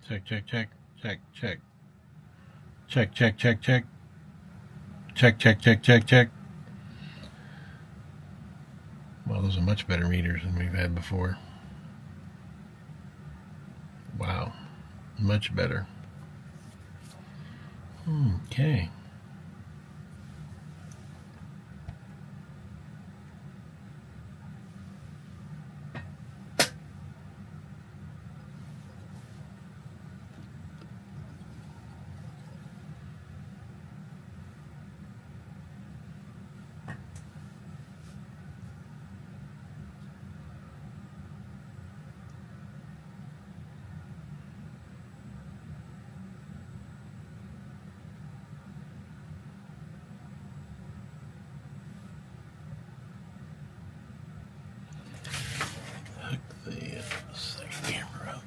Check, check, check, check, check. Check, check, check, check. Check, check, check, check, check. Well, those are much better meters than we've had before. Wow, much better. Okay. Hook the second camera up.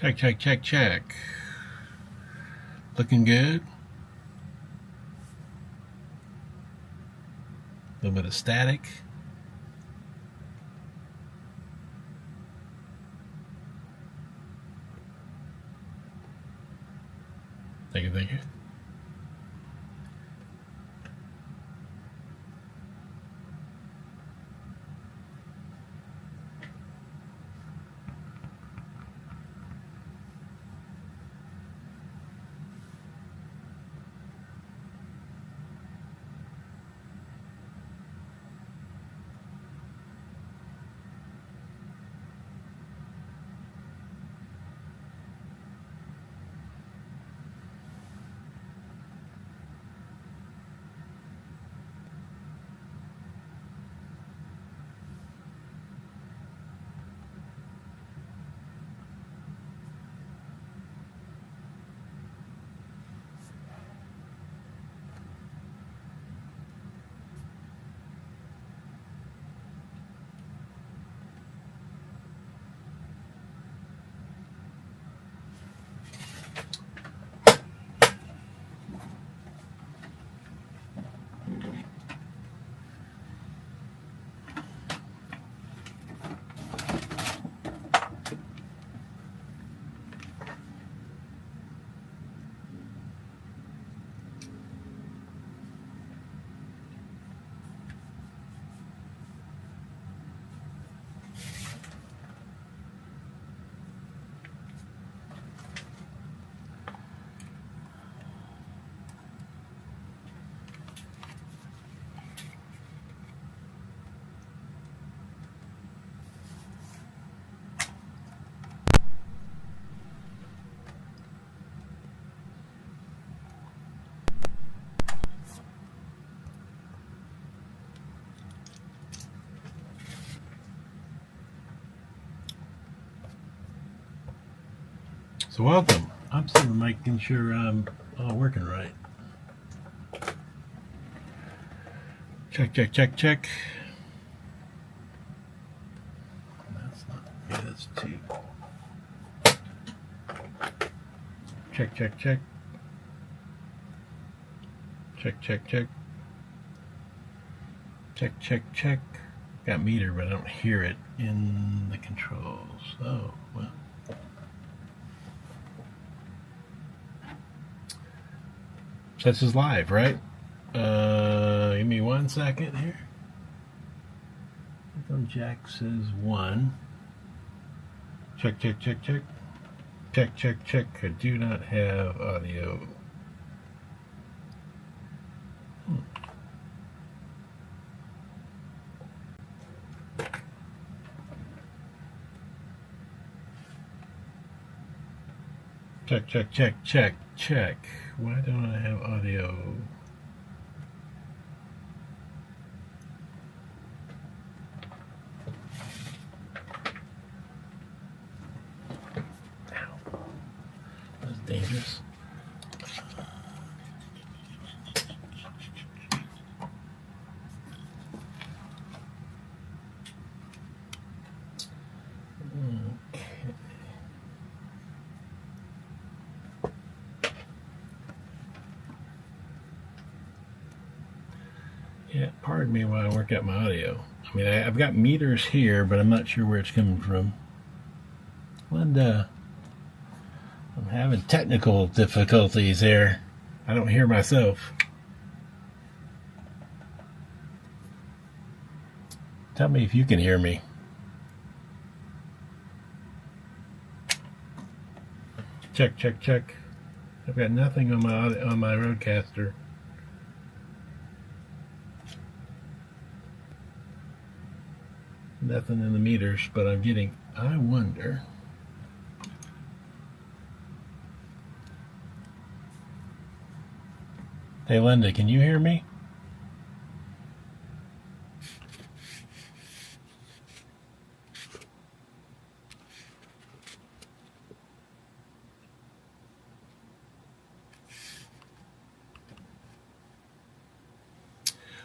Check, check, check, check. Looking good. A little bit of static. Thank you, thank you. So welcome. I'm still making sure I'm all working right. Check, check, check, check. That's not, yeah, that's 2. Check, check, check. Check, check, check. Check, check, check. Got meter, but I don't hear it in the controls. Oh, well. So this is live, right? Give me 1 second here. Jack says 1. Check, check, check, check. Check, check, check. I do not have audio. Check, check, check, check, check. Why don't I have audio? Ow. That's dangerous. Yeah, pardon me while I work out my audio. I mean, I've got meters here, but I'm not sure where it's coming from. Linda, I'm having technical difficulties here. I don't hear myself. Tell me if you can hear me. Check, check, check. I've got nothing on my Rodecaster. Nothing in the meters, but I'm getting, I wonder. Hey Linda, can you hear me?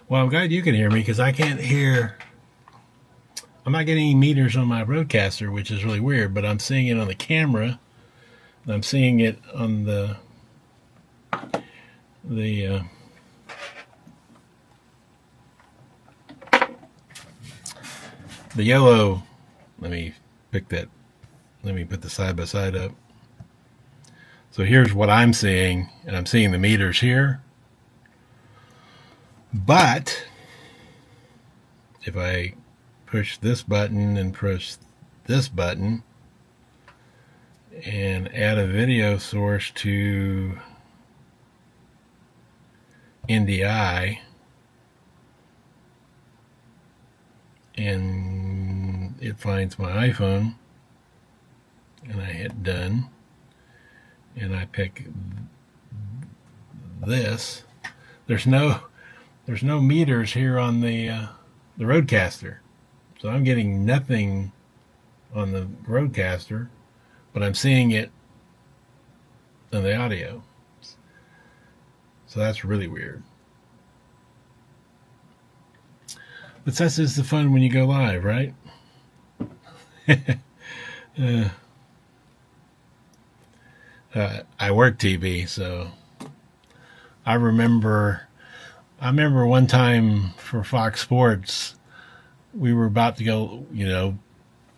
Well, I'm glad you can hear me because I can't hear. I'm not getting any meters on my Rodecaster, which is really weird, but I'm seeing it on the camera. I'm seeing it on the yellow. Let me pick that. Let me put the side by side up. So here's what I'm seeing, and I'm seeing the meters here. But if I push this button and push this button and add a video source to NDI and it finds my iPhone and I hit done and I pick this, there's no meters here on the Rodecaster. So I'm getting nothing on the Rodecaster, but I'm seeing it in the audio. So that's really weird. But this is the fun when you go live, right? I work TV, so I remember one time for Fox Sports, we were about to go,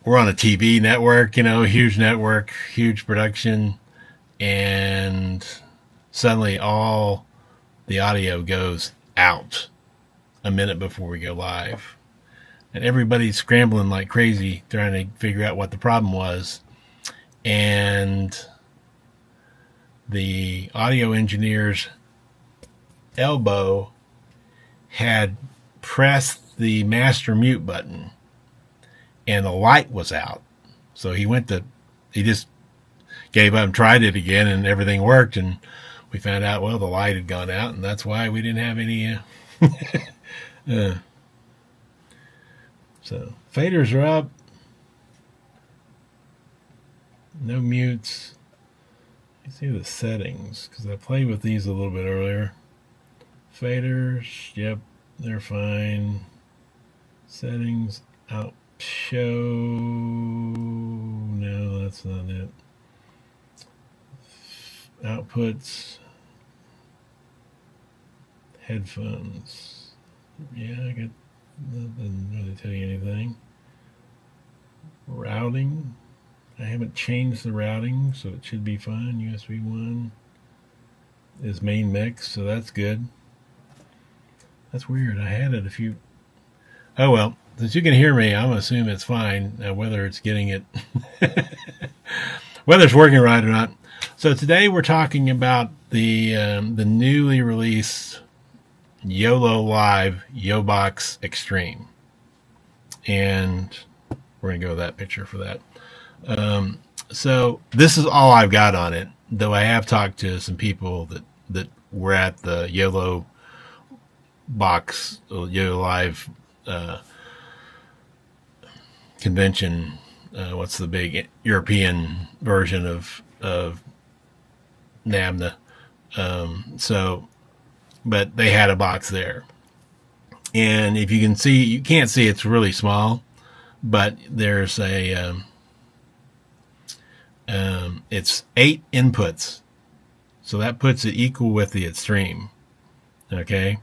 we're on a TV network, huge network, huge production, and suddenly all the audio goes out a minute before we go live. And everybody's scrambling like crazy trying to figure out what the problem was. And the audio engineer's elbow had pressed the master mute button and the light was out. So he just gave up and tried it again and everything worked. And we found out, well, the light had gone out and that's why we didn't have any, so faders are up. No mutes. You see the settings, because I played with these a little bit earlier. Faders, yep, they're fine. Settings, out, show, no, that's not it. Outputs, headphones, yeah, I got, that doesn't really tell you anything. Routing, I haven't changed the routing, so it should be fine. USB 1 is main mix, so that's good. That's weird. I had it a few. Oh well, since you can hear me, I'm gonna assume it's fine. Whether it's getting it, whether it's working right or not. So today we're talking about the newly released YoloLiv YoloBox Extreme, and we're gonna go with that picture for that. So this is all I've got on it, though I have talked to some people that were at the YoloLiv convention. What's the big European version of NAMNA? But they had a box there, and if you can see, you can't see, it's really small, but there's a it's 8 inputs, so that puts it equal with the Extreme. Okay,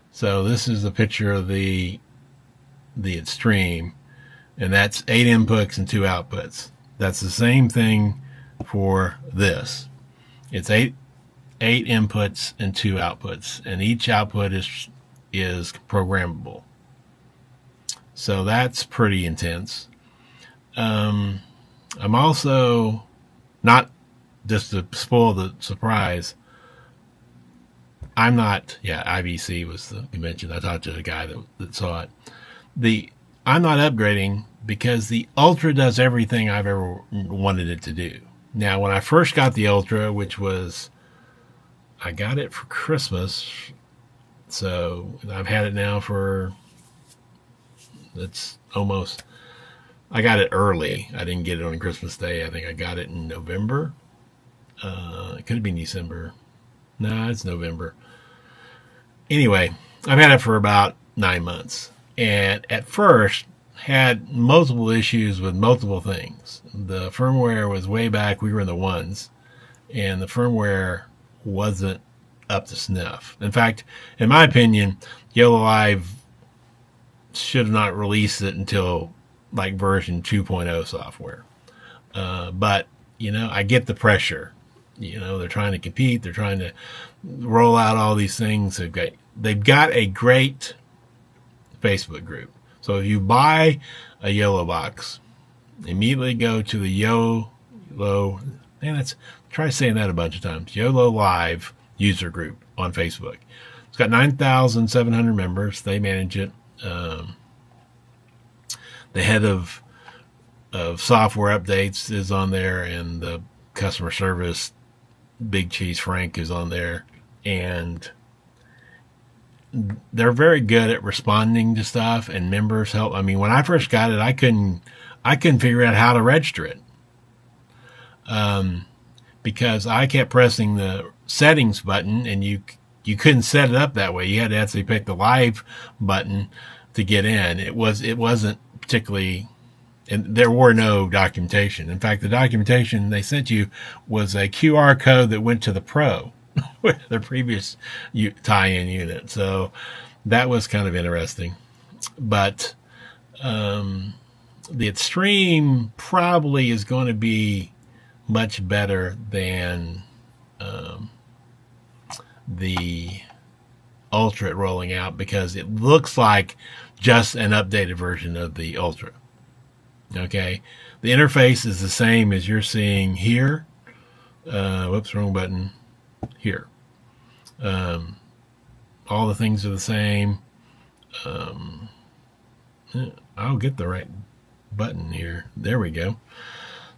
so this is a picture of the Extreme, and that's 8 inputs and 2 outputs. That's the same thing for this. It's 8 inputs and 2 outputs, and each output is programmable. So that's pretty intense. I'm also, not just to spoil the surprise, I'm not, yeah, IBC was the convention. I talked to the guy that saw it. I'm not upgrading because the Ultra does everything I've ever wanted it to do. Now, when I first got the Ultra, which was, I got it for Christmas, so I've had it now for, it's almost, I got it early. I didn't get it on Christmas Day. I think I got it in November. It could have been December. No, it's November. Anyway, I've had it for about 9 months. And at first, had multiple issues with multiple things. The firmware was way back. We were in the ones. And the firmware wasn't up to snuff. In fact, in my opinion, YoloLiv should have not released it until like version 2.0 software. But, you know, I get the pressure. You know, they're trying to compete. They're trying to roll out all these things. They've got a great Facebook group. So if you buy a YoloBox, immediately go to the try saying that a bunch of times, YoloLiv user group on Facebook. It's got 9,700 members. They manage it. The head of software updates is on there, and the customer service Big Cheese Frank is on there, and they're very good at responding to stuff, and members help. I mean, when I first got it, I couldn't figure out how to register it, because I kept pressing the settings button, and you couldn't set it up that way. You had to actually pick the live button to get in. It wasn't particularly, and there were no documentation. In fact, the documentation they sent you was a QR code that went to the Pro, the previous tie-in unit. So that was kind of interesting. But the Extreme probably is going to be much better than the Ultra rolling out, because it looks like just an updated version of the Ultra. Okay, the interface is the same as you're seeing here. Whoops, wrong button. Here. All the things are the same. I'll get the right button here. There we go.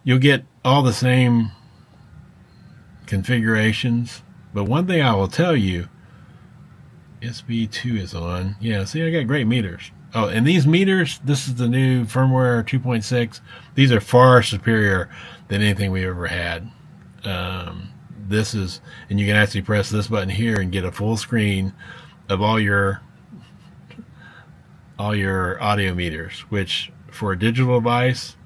You'll get all the same configurations. But one thing I will tell you, SB2 is on. Yeah, see, I got great meters. Oh, and these meters, this is the new firmware 2.6. These are far superior than anything we ever had. This is, and you can actually press this button here and get a full screen of all your audio meters, which for a digital device,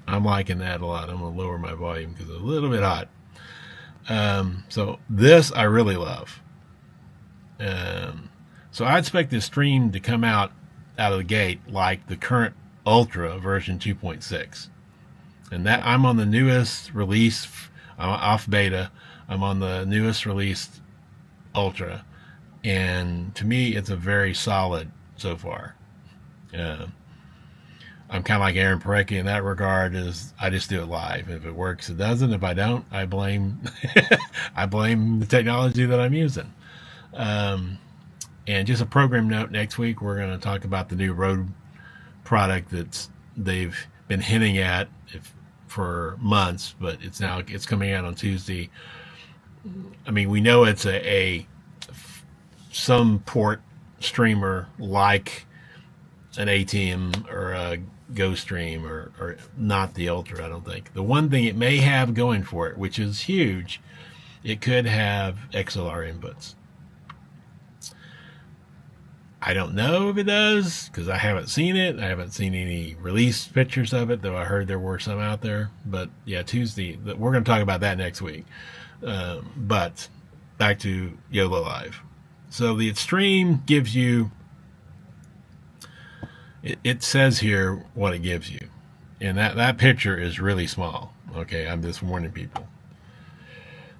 I'm liking that a lot. I'm going to lower my volume because it's a little bit hot. So this I really love. So I expect this stream to come out of the gate like the current Ultra version 2.6. And that I'm on the newest release. I'm off beta. I'm on the newest released Ultra. And to me, it's a very solid so far. I'm kind of like Aaron Parecki in that regard. Is I just do it live. If it works, it doesn't. If I don't, I blame I blame the technology that I'm using. And just a program note: next week we're going to talk about the new Rode product that's they've been hinting at for months, but it's coming out on Tuesday. I mean, we know it's some port streamer like an ATM or a GoStream or not the Ultra, I don't think. The one thing it may have going for it, which is huge, it could have XLR inputs. I don't know if it does because I haven't seen it. I haven't seen any release pictures of it, though I heard there were some out there. But yeah, Tuesday, we're going to talk about that next week. But back to YoloLiv. So the Extreme gives you, it says here what it gives you. And that picture is really small. Okay, I'm just warning people.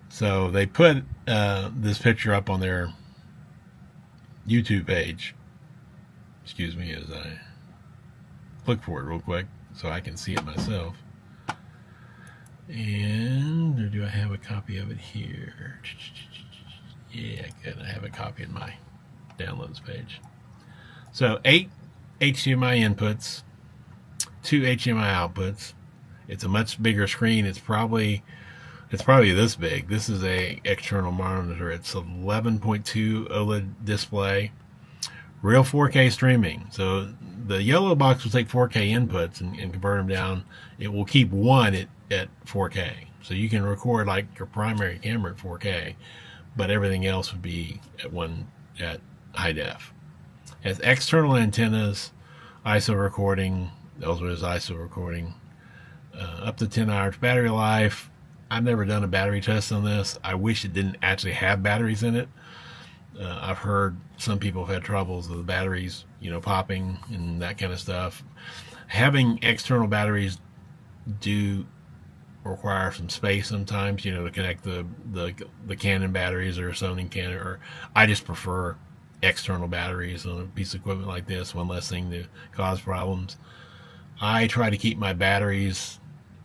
So they put this picture up on their YouTube page. Excuse me as I look for it real quick so I can see it myself. And or do I have a copy of it here? Yeah, good. I have a copy in my downloads page. So 8 HDMI inputs, 2 HDMI outputs. It's a much bigger screen. It's probably this big. This is a external monitor. It's 11.2 OLED display. Real 4K streaming. So the YoloBox will take 4K inputs and convert them down. It will keep one at 4K. So you can record like your primary camera at 4K, but everything else would be at high def. It has external antennas, ISO recording. Ultra is ISO recording. Up to 10 hours battery life. I've never done a battery test on this. I wish it didn't actually have batteries in it. I've heard some people have had troubles with the batteries, popping and that kind of stuff. Having external batteries do require some space sometimes, to connect the Canon batteries or Sony Canon, or I just prefer external batteries on a piece of equipment like this, one less thing to cause problems. I try to keep my batteries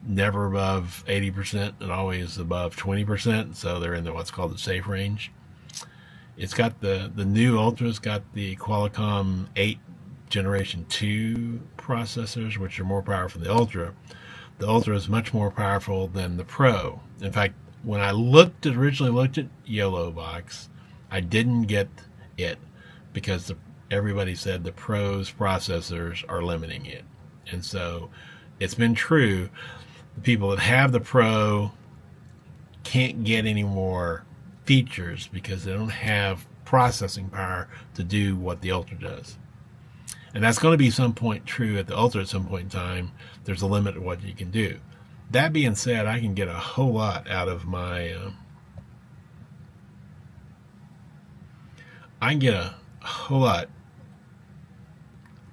never above 80% and always above 20%, so they're in what's called the safe range. It's got the new Ultra's got the Qualcomm 8 Generation 2 processors, which are more powerful than the Ultra. The Ultra is much more powerful than the Pro. In fact, when I originally looked at YoloBox, I didn't get it because everybody said the Pro's processors are limiting it. And so it's been true. The people that have the Pro can't get any more features because they don't have processing power to do what the Ultra does. And that's going to be some point true at the Ultra at some point in time. There's a limit to what you can do. That being said, I can get a whole lot out of my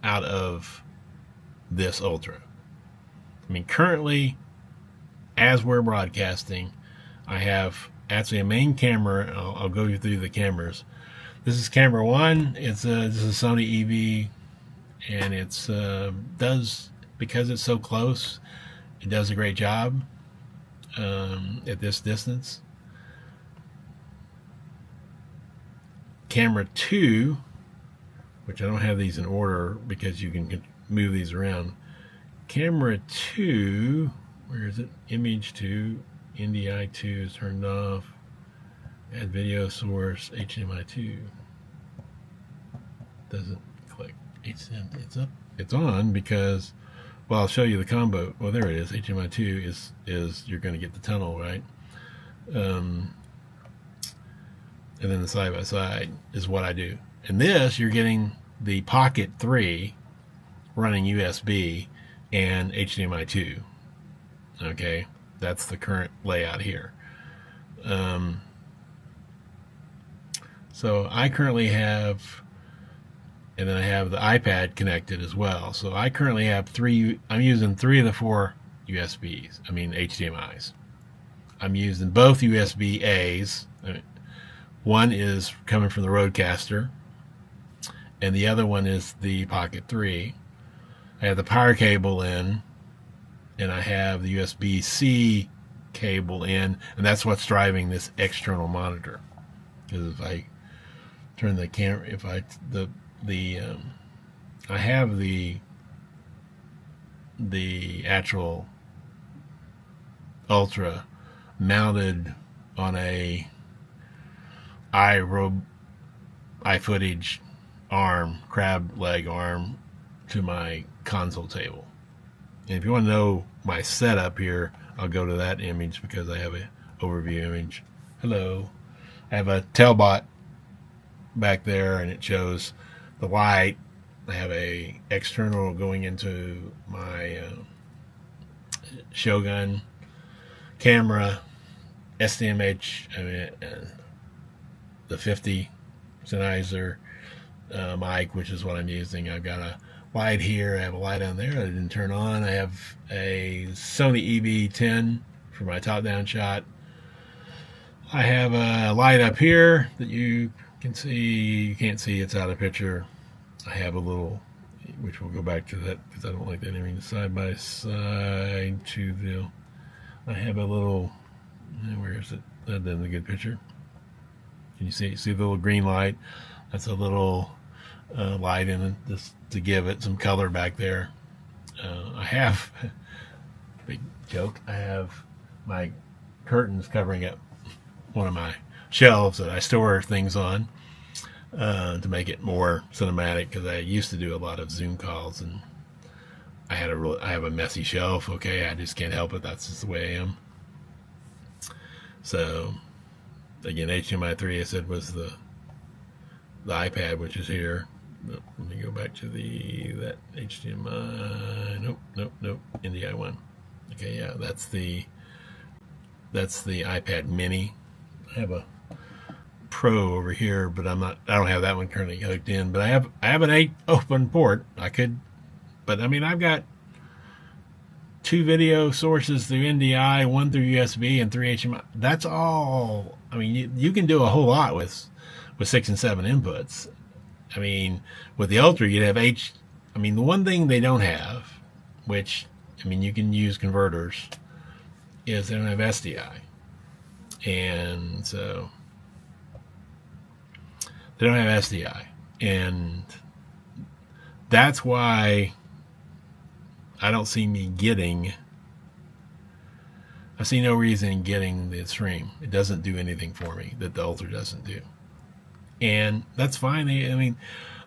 out of this Ultra. I mean, currently, as we're broadcasting, I have actually a main camera. I'll go you through the cameras. This is camera one. This is a Sony EV, and it's does, because it's so close, it does a great job at this distance. Camera 2, which I don't have these in order because you can move these around. Camera 2, where is it? Image 2, NDI 2 is turned off. Add video source, HDMI 2. Doesn't click. It's up. It's on because, well, I'll show you the combo. Well, there it is. HDMI 2 is you're going to get the tunnel, right? and then the side by side is what I do. And this, you're getting the Pocket 3 running USB and HDMI 2. Okay, that's the current layout here. So I currently have, and then I have the iPad connected as well. So I currently have I'm using 3 of the 4 HDMIs. I'm using both USB A's. One is coming from the Rodecaster, and the other one is the Pocket 3. I have the power cable in, and I have the USB-C cable in, and that's what's driving this external monitor. Because if I turn the camera, I have the actual Ultra mounted on a iFootage arm, crab leg arm, to my console table. And if you want to know my setup here, I'll go to that image because I have an overview image. Hello. I have a Tailbot back there, and it shows the light. I have a external going into my Shogun camera, SDMH, the 50 Sennheiser mic, which is what I'm using. I've got a light here. I have a light down there I didn't turn on. I have a Sony EV10 for my top-down shot. I have a light up here that you can see. You can't see, it's out of picture. I have a little, which we'll go back to that because I don't like that image, side by side to the, I have a little, where is it? That isn't a good picture. Can you see the little green light? That's a little light in it just to give it some color back there. I have, big joke, I have my curtains covering up one of my shelves that I store things on to make it more cinematic, because I used to do a lot of Zoom calls and I have a messy shelf. Okay, I just can't help it. That's just the way I am. So again, HDMI 3 I said was the iPad, which is here. Nope, let me go back to that HDMI. Nope. NDI one. Okay, yeah, that's the iPad Mini. I have a Pro over here, but I don't have that one currently hooked in. But I have an 8 open port. I could, but I mean, I've got 2 video sources through NDI, 1 through USB, and 3 HDMI. That's all. I mean, you can do a whole lot with 6 and 7 inputs. I mean, with the Ultra, you'd have I mean, the one thing they don't have, which, I mean, you can use converters, is they don't have SDI. And so they don't have SDI. And that's why I don't see me getting, I see no reason in getting the Extreme. It doesn't do anything for me that the Ultra doesn't do. And that's fine. I mean,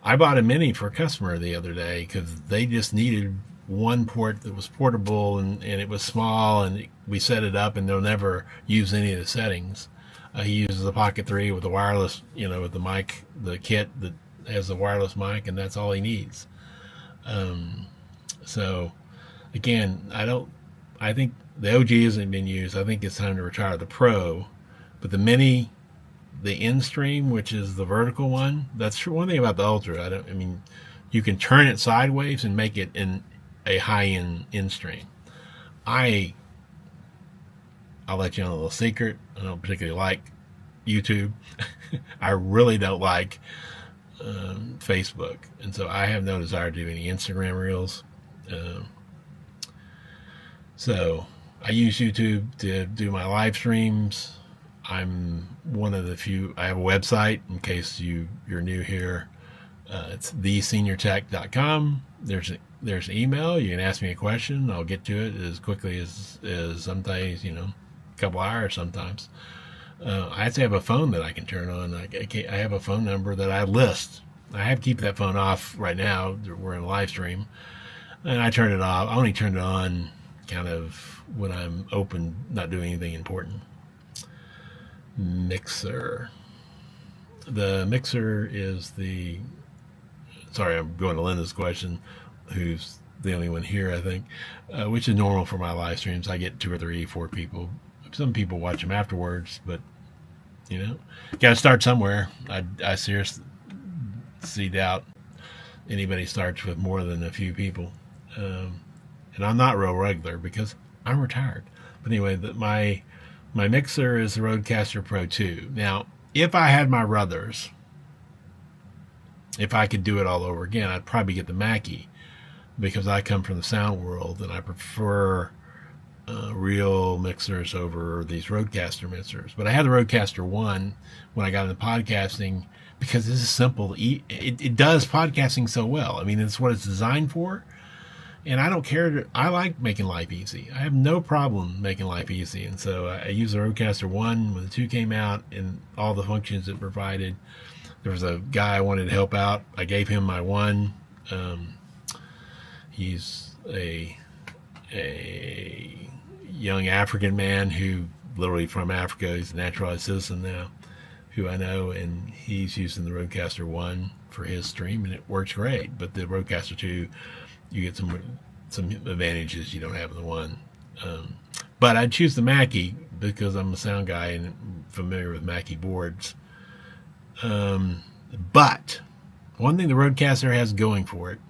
I bought a Mini for a customer the other day because they just needed one port that was portable, and it was small, and we set it up, and they'll never use any of the settings. He uses the Pocket 3 with the wireless, with the mic, the kit that has the wireless mic, and that's all he needs. So again, I think the OG hasn't been used. I think it's time to retire the Pro, but the Mini, the in-stream, which is the vertical one, that's true. One thing about the Ultra, I mean, you can turn it sideways and make it in a high-end in-stream. I'll let you know a little secret. I don't particularly like YouTube. I really don't like Facebook, and so I have no desire to do any Instagram reels. So I use YouTube to do my live streams. I'm one of the few. I have a website in case you're new here. It's theseniortech.com. There's an email. You can ask me a question. I'll get to it as quickly as sometimes, a couple hours sometimes. I have to have a phone that I can turn on. I have a phone number that I list. I have to keep that phone off right now. We're in a live stream. And I turn it off. I only turn it on kind of when I'm open, not doing anything important. mixer. The mixer is the... Sorry, I'm going to Linda's question, who's the only one here, I think, which is normal for my live streams. I get 2 or 3, 4 people. Some people watch them afterwards, but, you know, got to start somewhere. I seriously doubt anybody starts with more than a few people. And I'm not real regular because I'm retired. But anyway, my mixer is the Rodecaster Pro 2. Now, if I had my ruthers, if I could do it all over again, I'd probably get the Mackie, because I come from the sound world and I prefer real mixers over these Rodecaster mixers. But I had the Rodecaster 1 when I got into podcasting because this is simple. It does podcasting so well. I mean, it's what it's designed for. And I don't care. I like making life easy. I have no problem making life easy. And so I used the Rodecaster 1 when the 2 came out and all the functions it provided. There was a guy I wanted to help out. I gave him my 1. He's a young African man who literally from Africa. He's a naturalized citizen now, who I know, and he's using the Rodecaster 1 for his stream, and it works great. But the Rodecaster 2, you get some advantages you don't have in the 1. But I'd choose the Mackie because I'm a sound guy and familiar with Mackie boards. But one thing the Rodecaster has going for it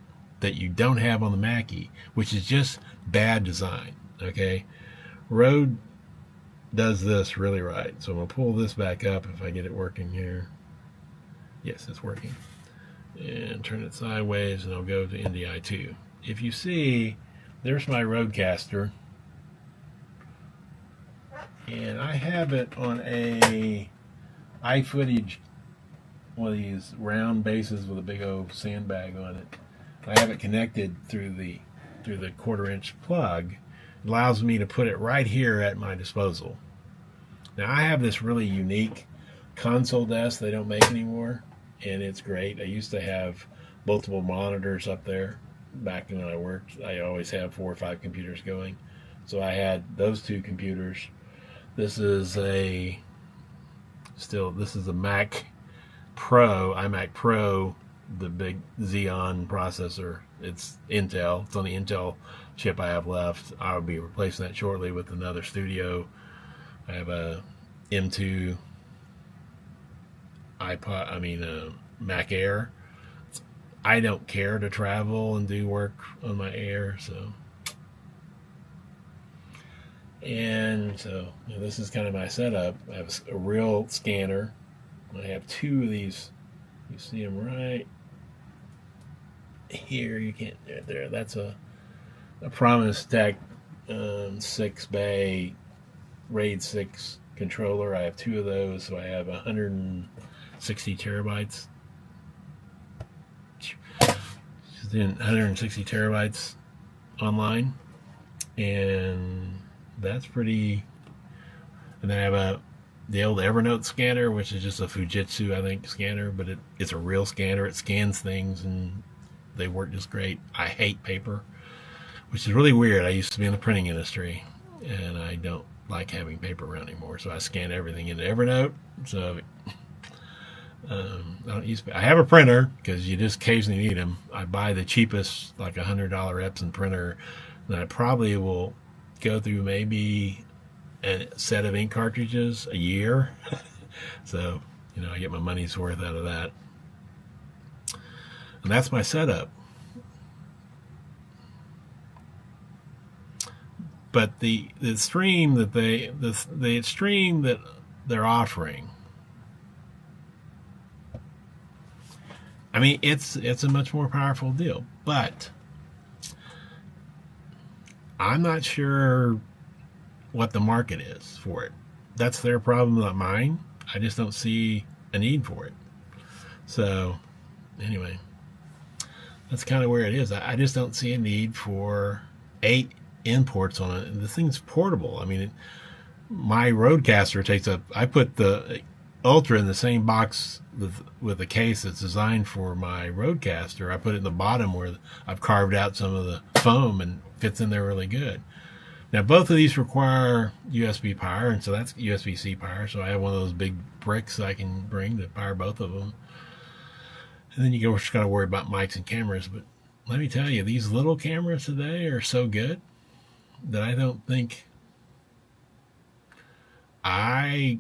that you don't have on the Mackie, which is just bad design. Okay, Rode does this really right. So I'm gonna pull this back up if I get it working here. Yes, it's working. And turn it sideways, and I'll go to NDI2. If you see, there's my Rodecaster, and I have it on a iFootage, one of these round bases with a big old sandbag on it. I have it connected through the 1/4-inch plug. It allows me to put it right here at my disposal. Now I have this really unique console desk they don't make anymore, and it's great. I used to have multiple monitors up there back when I worked. I always have 4 or 5 computers going, so I had those 2 computers. This is a Mac Pro, iMac Pro, the big Xeon processor. It's Intel. It's on the Intel chip I have left. I'll be replacing that shortly with another Studio. I have a M2 Mac Air. I don't care to travel and do work on my Air, so. And so, you know, this is kind of my setup. I have a real scanner. I have 2 of these. You see them right here. You can't, right there. That's a Promise Tech 6-bay RAID 6 controller. I have 2 of those, so I have 160 terabytes. 160 terabytes online, and that's pretty. And then I have the old Evernote scanner, which is just a Fujitsu, I think, scanner, but it's a real scanner. It scans things, and they work just great. I hate paper, which is really weird. I used to be in the printing industry, and I don't like having paper around anymore, so I scan everything into Evernote. So I have a printer because you just occasionally need them. I buy the cheapest, like $100 Epson printer, and I probably will go through maybe a set of ink cartridges a year. So, you know, I get my money's worth out of that. And that's my setup. But the stream that the stream that they're offering, I mean, it's a much more powerful deal, but I'm not sure what the market is for it. That's their problem, not mine. I just don't see a need for it. So anyway, that's kind of where it is. I just don't see a need for 8 imports on it. And the thing's portable. I mean, my Rodecaster takes up, I put the Ultra in the same box with the case that's designed for my Rodecaster. I put it in the bottom where I've carved out some of the foam and fits in there really good. Now, both of these require USB power, and so that's USB-C power. So I have one of those big bricks I can bring to power both of them. And then you just got to worry about mics and cameras. But let me tell you, these little cameras today are so good that I don't think I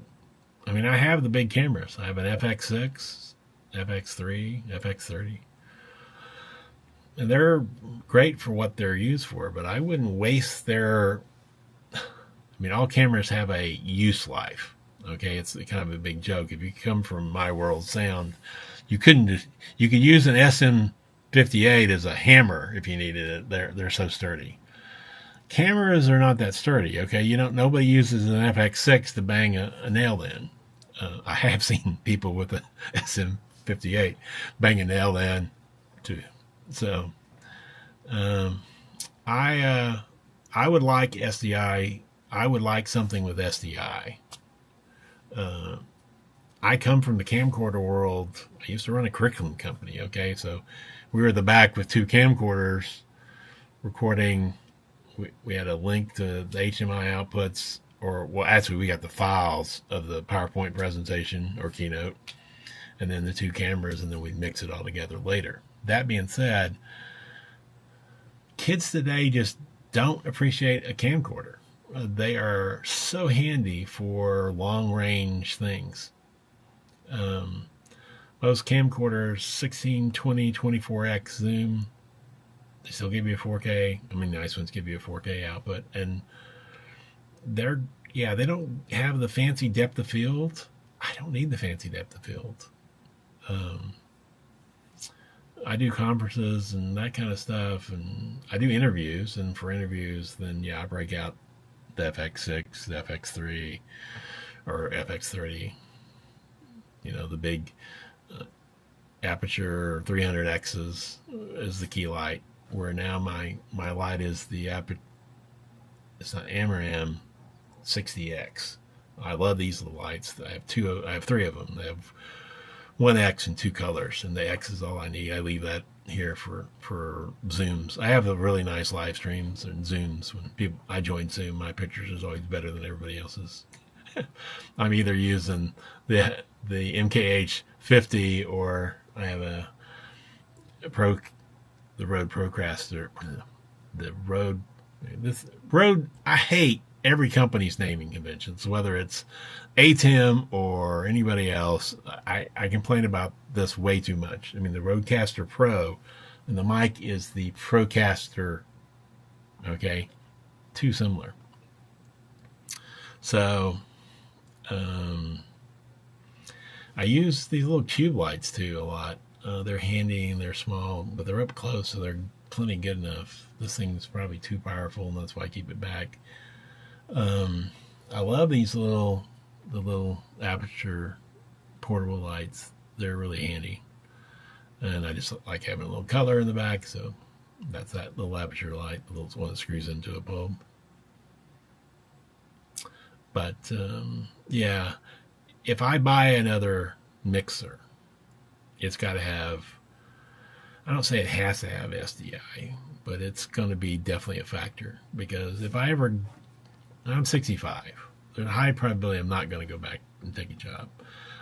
have the big cameras. I have an FX6, FX3, FX30. And they're great for what they're used for, but I wouldn't waste their... all cameras have a use life. Okay, it's kind of a big joke. If you come from My World Sound, you could use an SM58 as a hammer if you needed it. They're so sturdy. Cameras are not that sturdy. Okay, nobody uses an FX6 to bang a nail in. I have seen people with a SM58 bang a nail in too. So, I would like SDI. I would like something with SDI. I come from the camcorder world. I used to run a curriculum company. Okay, so we were at the back with 2 camcorders recording. We had a link to the HDMI outputs, actually we got the files of the PowerPoint presentation or keynote, and then the 2 cameras, and then we'd mix it all together later. That being said, kids today just don't appreciate a camcorder. They are so handy for long-range things. Most camcorders, 16, 20, 24x zoom, they still give you a 4K. Nice ones give you a 4K output. And they don't have the fancy depth of field. I don't need the fancy depth of field. I do conferences and that kind of stuff, and I do interviews, and for interviews, then I break out the FX6, the FX3, or FX30, the big aperture 300Xs is the key light, where now my light is it's not AMRAM 60X. I love these little lights. I have 3 of them. They have 1X and 2 colors, and the X is all I need. I leave that here for zooms. I have a really nice live streams and zooms. When I join Zoom, my pictures is always better than everybody else's. I'm either using the MKH 50, or I have the Rode Procaster. Rode. I hate every company's naming conventions, whether it's ATEM or anybody else. I complain about this way too much. The Rodecaster Pro, and the mic is the Procaster. Okay, too similar. So, I use these little tube lights too a lot. They're handy and they're small, but they're up close, so they're plenty good enough. This thing's probably too powerful, and that's why I keep it back. I love these little aperture portable lights. They're really handy, and I just like having a little color in the back. So that's that little aperture light, the little one that screws into a bulb. But if I buy another mixer, it's got to have, I don't say it has to have SDI, but it's going to be definitely a factor, because if I'm 65, there's a high probability I'm not going to go back and take a job.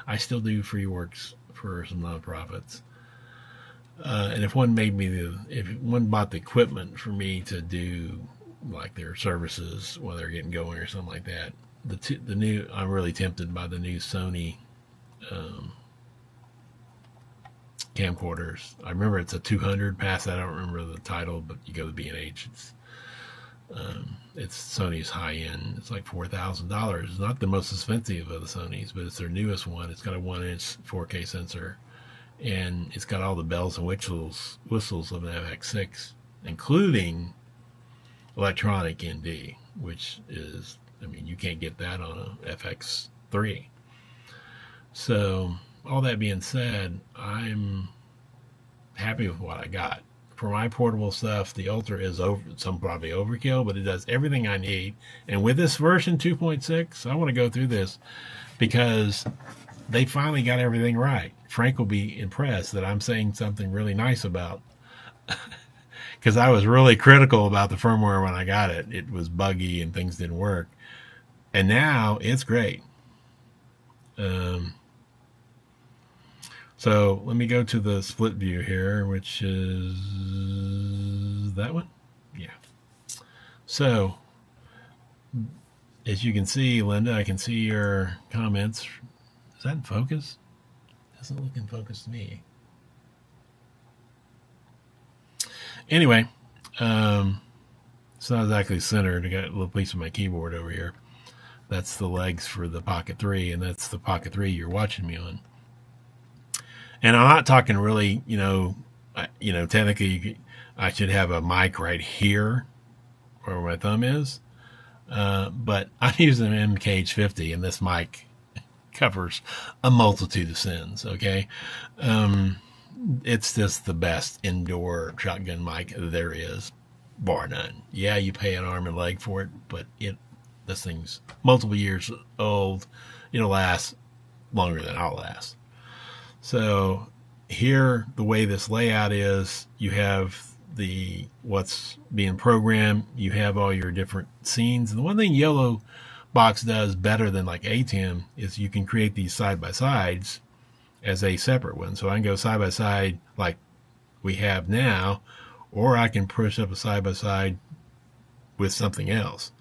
I still do free works for some nonprofits. And if one bought the equipment for me to do like their services while they're getting going or something like that, I'm really tempted by the new Sony camcorders. I remember it's a 200 pass. I don't remember the title, but you go to B&H. It's Sony's high end. It's like $4,000. It's not the most expensive of the Sonys, but it's their newest one. It's got a 1-inch 4K sensor, and it's got all the bells and whistles of an FX6, including electronic ND, which is, you can't get that on a FX3. So, all that being said, I'm happy with what I got. For my portable stuff, the Ultra is some probably overkill, but it does everything I need. And with this version 2.6, I want to go through this because they finally got everything right. Frank will be impressed that I'm saying something really nice about because I was really critical about the firmware when I got it. It was buggy and things didn't work. And now it's great. So let me go to the split view here, which is that one. Yeah. So as you can see, Linda, I can see your comments. Is that in focus? Doesn't look in focus to me. Anyway, it's not exactly centered. I got a little piece of my keyboard over here. That's the legs for the Pocket 3, and that's the Pocket 3 you're watching me on. And I'm not talking really, technically I should have a mic right here where my thumb is. But I'm using an MKH50, and this mic covers a multitude of sins, okay? It's just the best indoor shotgun mic there is, bar none. Yeah, you pay an arm and leg for it, but this thing's multiple years old. It'll last longer than I'll last. So here, the way this layout is, you have what's being programmed, you have all your different scenes. And the one thing YoloBox does better than like ATEM is you can create these side-by-sides as a separate one. So I can go side-by-side like we have now, or I can push up a side-by-side with something else,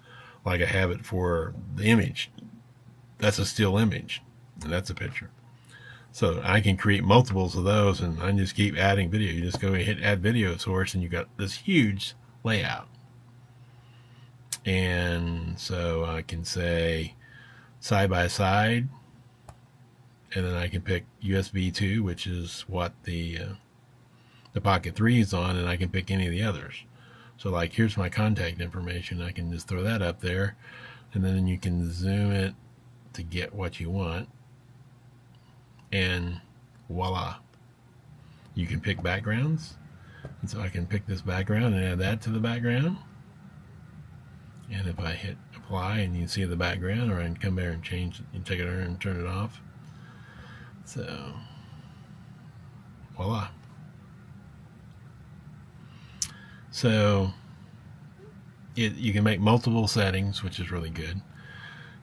like I have it for the image. That's a still image, and that's a picture. So I can create multiples of those, and I can just keep adding video. You just go and hit add video source, and you got this huge layout. And so I can say side by side, and then I can pick USB 2, which is what the Pocket 3 is on, and I can pick any of the others. So like, here's my contact information. I can just throw that up there, and then you can zoom it to get what you want. And voila, you can pick backgrounds. And so I can pick this background and add that to the background. And if I hit apply, and you can see the background, or I can come there and change it and take it and turn it off. So voila. So you can make multiple settings, which is really good.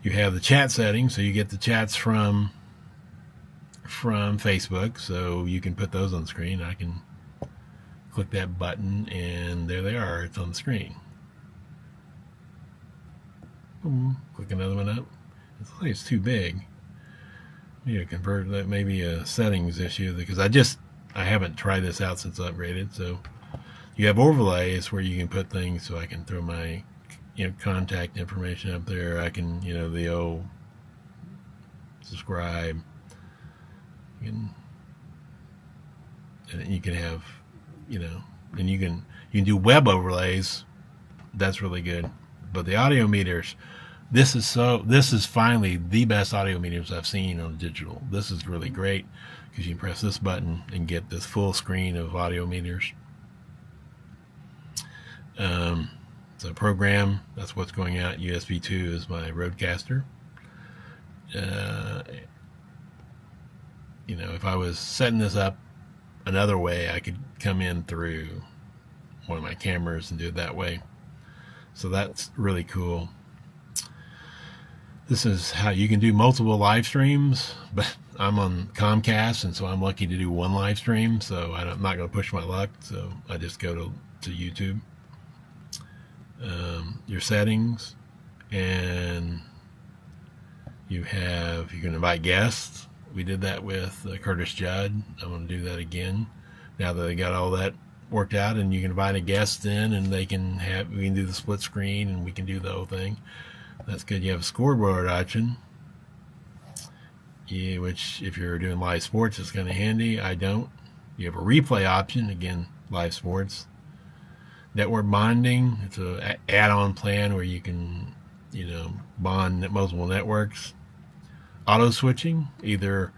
You have the chat settings, so you get the chats from Facebook, so you can put those on the screen. I can click that button, and there they are. It's on the screen. Boom. Click another one up. It's like it's too big. Maybe convert that. Maybe a settings issue, because I haven't tried this out since I upgraded. So you have overlays where you can put things. So I can throw my contact information up there. I can the old subscribe. And you can have, and you can do web overlays. That's really good. But the audio meters, this is finally the best audio meters I've seen on digital. This is really great because you can press this button and get this full screen of audio meters. So program, that's what's going out. USB 2 is my Rodecaster. If I was setting this up another way, I could come in through one of my cameras and do it that way. So that's really cool. This is how you can do multiple live streams, but I'm on Comcast, and so I'm lucky to do one live stream, so I'm not going to push my luck, so I just go to YouTube. Your settings, and you can invite guests. We did that with Curtis Judd. I'm going to do that again now that they got all that worked out, and you can invite a guest in, and we can do the split screen, and we can do the whole thing. That's good. You have a scoreboard option, which if you're doing live sports, it's kind of handy. I don't. You have a replay option, again, live sports. Network bonding, it's an add-on plan where you can, bond multiple networks. Auto switching, either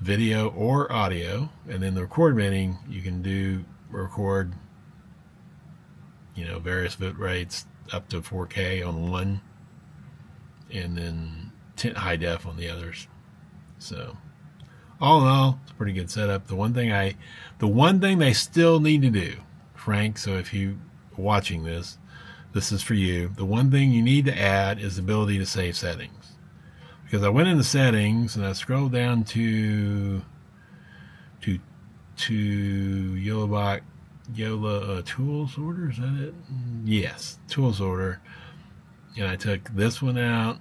video or audio, and then the record binning, you can record, various bit rates up to 4K on one, and then high def on the others. So, all in all, it's a pretty good setup. The one thing they still need to do Frank, so if you are watching this, this is for you. The one thing you need to add is the ability to save settings. Because I went into settings and I scrolled down to YoloBox tools order. Is that it? Yes, tools order. And I took this one out,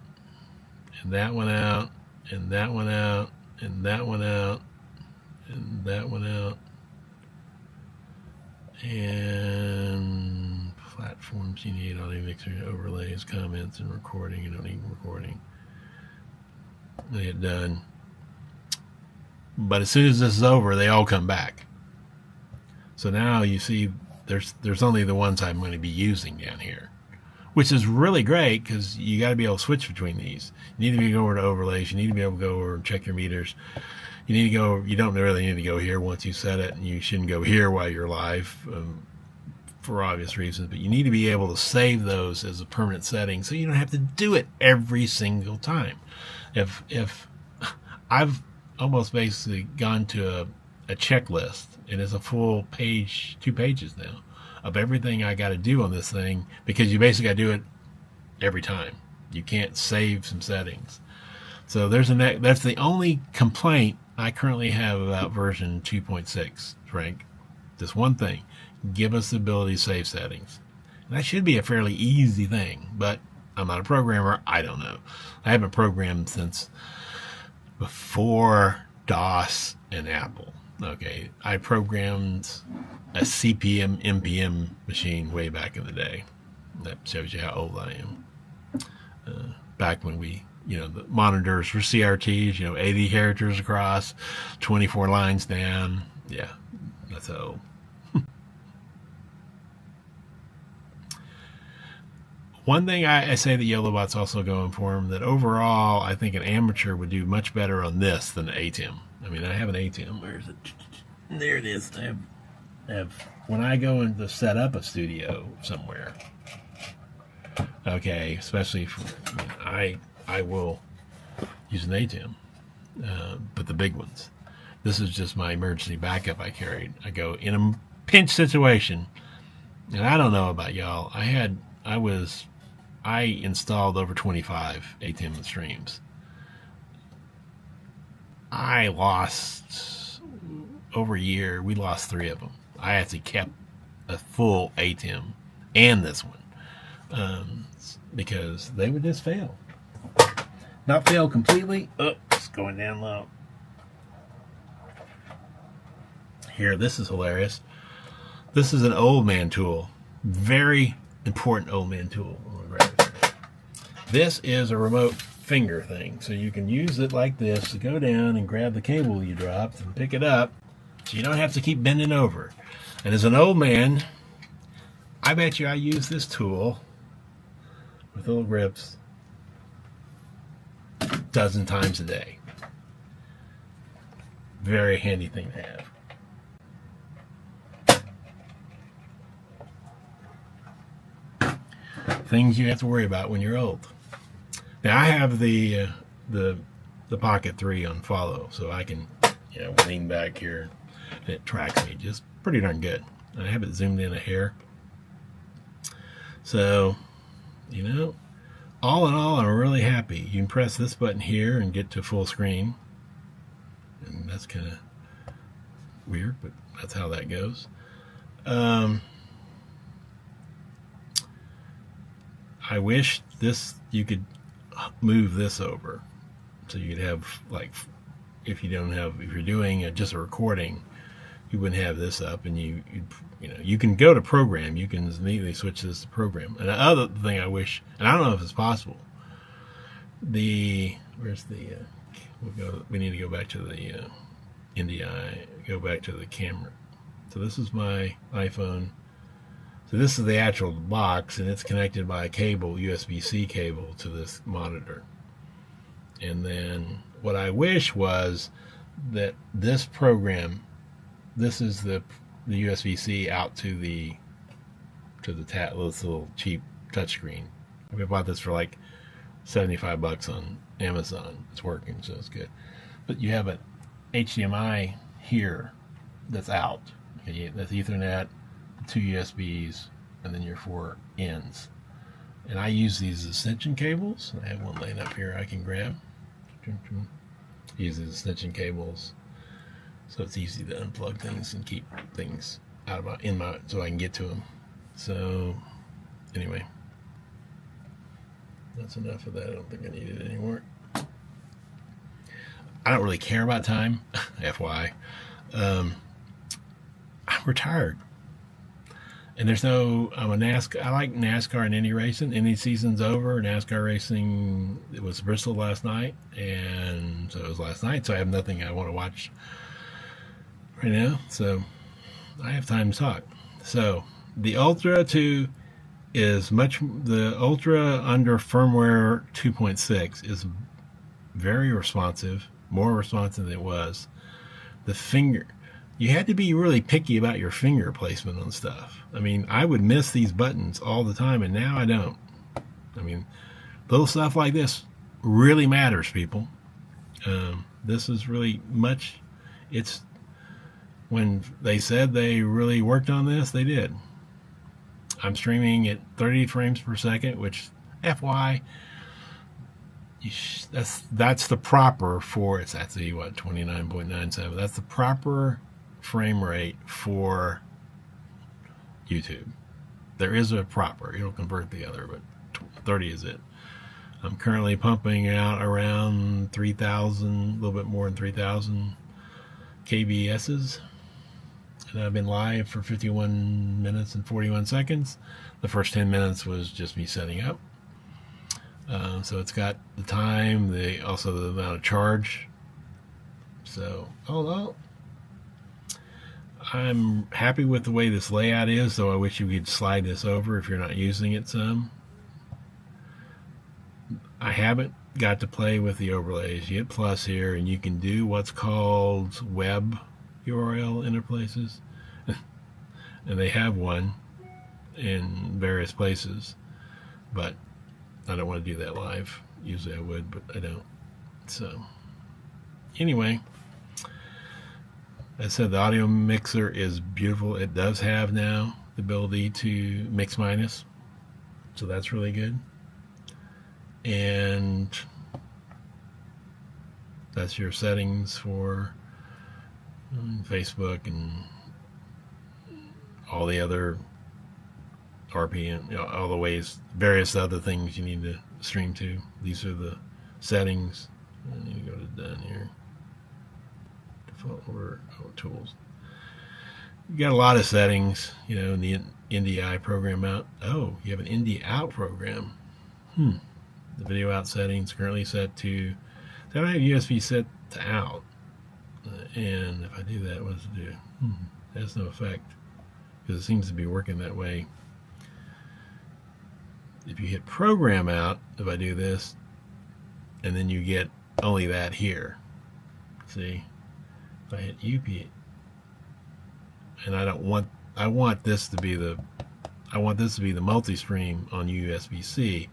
and that one out, and that one out, and that one out, and that one out, and platforms you need, audio mixer, overlays, comments, and recording. You don't need recording. I get done. But as soon as this is over, they all come back. So now you see there's only the ones I'm going to be using down here, which is really great because you got to be able to switch between these. You need to be over to overlays. You need to be able to go over and check your meters. You need to go. You don't really need to go here once you set it, and you shouldn't go here while you're live for obvious reasons. But you need to be able to save those as a permanent setting, so you don't have to do it every single time. If I've almost basically gone to a checklist, and it's a full page, 2 pages now, of everything I got to do on this thing, because you basically got to do it every time. You can't save some settings. So that's the only complaint I currently have about version 2.6, Frank. This one thing, give us the ability to save settings. And that should be a fairly easy thing, but I'm not a programmer. I don't know. I haven't programmed since before DOS and Apple. Okay, I programmed a CPM MPM machine way back in the day. That shows you how old I am. Back when we, the monitors were CRTs, 80 characters across, 24 lines down. Yeah, that's how old. One thing I say that YoloBot's also going for him, that overall I think an amateur would do much better on this than an ATEM. I mean, I have an ATEM. Where is it? There it is. I have when I go in to set up a studio somewhere, okay, especially I will use an ATEM, but the big ones. This is just my emergency backup I carried. I go in a pinch situation, and I don't know about y'all. I installed over 25 ATEM streams. I lost over a year. We lost 3 of them. I actually kept a full ATEM and this one because they would just fail. Not fail completely. Oh, it's going down low. Here, this is hilarious. This is an old man tool. Very important old man tool. This is a remote finger thing, so you can use it like this to go down and grab the cable you dropped and pick it up, so you don't have to keep bending over. And as an old man, I bet you I use this tool with little grips a dozen times a day. Very handy thing to have. Things you have to worry about when you're old. Now I have the Pocket 3 on follow, so I can lean back here and it tracks me just pretty darn good. I have it zoomed in a hair. So, all in all, I'm really happy. You can press this button here and get to full screen. And that's kind of weird, but that's how that goes. I wish you could move this over, so you could have, like, if you're doing just a recording, you wouldn't have this up, and you can go to program. You can immediately switch this to program. And the other thing I wish, and I don't know if it's possible, we need to go back to the go back to the camera. So this is my iPhone. So this is the actual box, and it's connected by a cable, USB-C cable, to this monitor. And then what I wish was that this program, this is the USB-C out to this little cheap touchscreen. I bought this for like $75 on Amazon. It's working, so it's good. But you have an HDMI here that's out. Okay, that's Ethernet. 2 USBs, and then your 4 ends. And I use these extension cables. I have one laying up here I can grab. Use these extension cables, so it's easy to unplug things and keep things out of so I can get to them. So anyway, that's enough of that. I don't think I need it anymore. I don't really care about time, FYI. I'm retired. And there's no, I like NASCAR and Indy racing. Indy season's over. NASCAR racing, it was Bristol last night. And so it was last night. So I have nothing I want to watch right now. So I have time to talk. So the Ultra 2 is the Ultra under firmware 2.6 is very responsive, more responsive than it was. The finger, you had to be really picky about your finger placement on stuff. I mean, I would miss these buttons all the time, and now I don't. I mean, little stuff like this really matters, people. This is really much. It's when they said they really worked on this, they did. I'm streaming at 30 frames per second, which, FY, that's the proper for it's actually what 29.97. That's the proper frame rate for YouTube. There is a proper, it'll convert the other, but 30 is it. I'm currently pumping out around 3,000, a little bit more than 3,000 kbs's, and I've been live for 51 minutes and 41 seconds. The first 10 minutes was just me setting up. So it's got the time, also the amount of charge. So, although I'm happy with the way this layout is, though I wish you could slide this over if you're not using it some. I haven't got to play with the overlays. You hit plus here, and you can do what's called web URL interplaces. And they have one in various places, but I don't want to do that live. Usually I would, but I don't. So anyway, as I said, the audio mixer is beautiful. It does have now the ability to mix minus, so that's really good. And that's your settings for Facebook and all the other RPM, all the ways, various other things you need to stream to. These are the settings. I need to go to done here. Default order, tools. You got a lot of settings, in the NDI program out. Oh, you have an ND out program. The video out settings currently set to, I have USB set to out. And if I do that, what does it do? It has no effect, because it seems to be working that way. If you hit program out, if I do this, and then you get only that here. See, if I hit UP, and I want this to be the multi-stream on USB-C,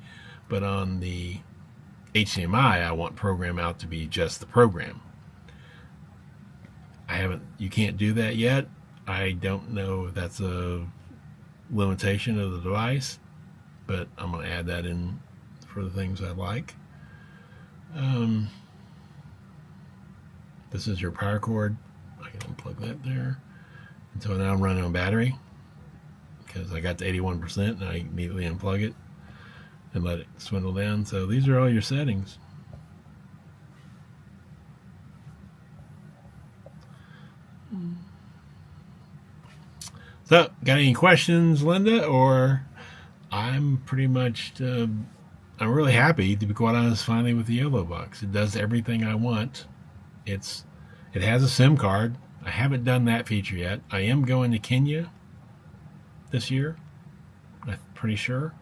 but on the HDMI, I want program out to be just the program. You can't do that yet. I don't know if that's a limitation of the device, but I'm going to add that in for the things I like. This is your power cord. I can unplug that there. And so now I'm running on battery because I got to 81%, and I immediately unplug it and let it swindle down. So these are all your settings. So, got any questions, Linda? Or I'm pretty much, I'm really happy, to be quite honest, finally with the YoloBox. It does everything I want. It has a SIM card. I haven't done that feature yet. I am going to Kenya this year, I'm pretty sure.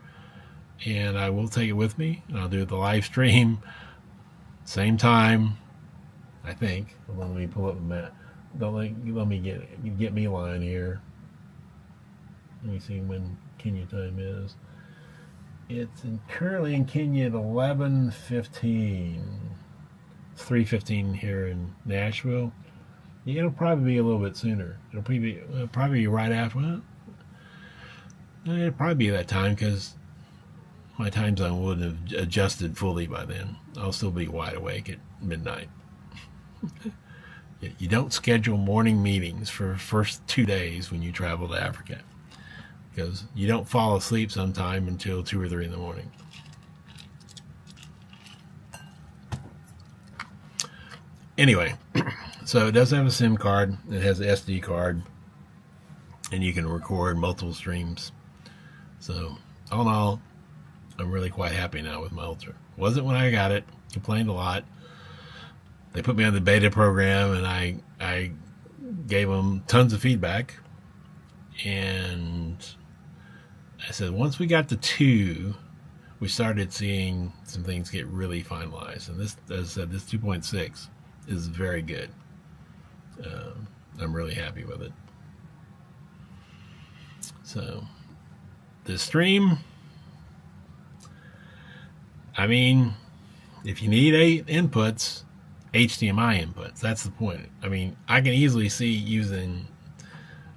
And I will take it with me. And I'll do the live stream, same time, I think. Let me pull up the map. Let me get me line here. Let me see when Kenya time is. It's currently in Kenya at 11:15. It's 3:15 here in Nashville. Yeah, it'll probably be a little bit sooner. It'll probably be right after. Well, It'd probably be that time because my time zone wouldn't have adjusted fully by then. I'll still be wide awake at midnight. You don't schedule morning meetings for the first 2 days when you travel to Africa, because you don't fall asleep sometime until 2 or 3 in the morning. Anyway, so it does have a SIM card. It has an SD card, and you can record multiple streams. So all in all, I'm really quite happy now with my Ultra. Wasn't when I got it. Complained a lot. They put me on the beta program, and I gave them tons of feedback. And I said, once we got to 2, we started seeing some things get really finalized. And this, as I said, this 2.6 is very good. I'm really happy with it. So, the stream, I mean, if you need 8 inputs, HDMI inputs, that's the point. I mean, I can easily see using,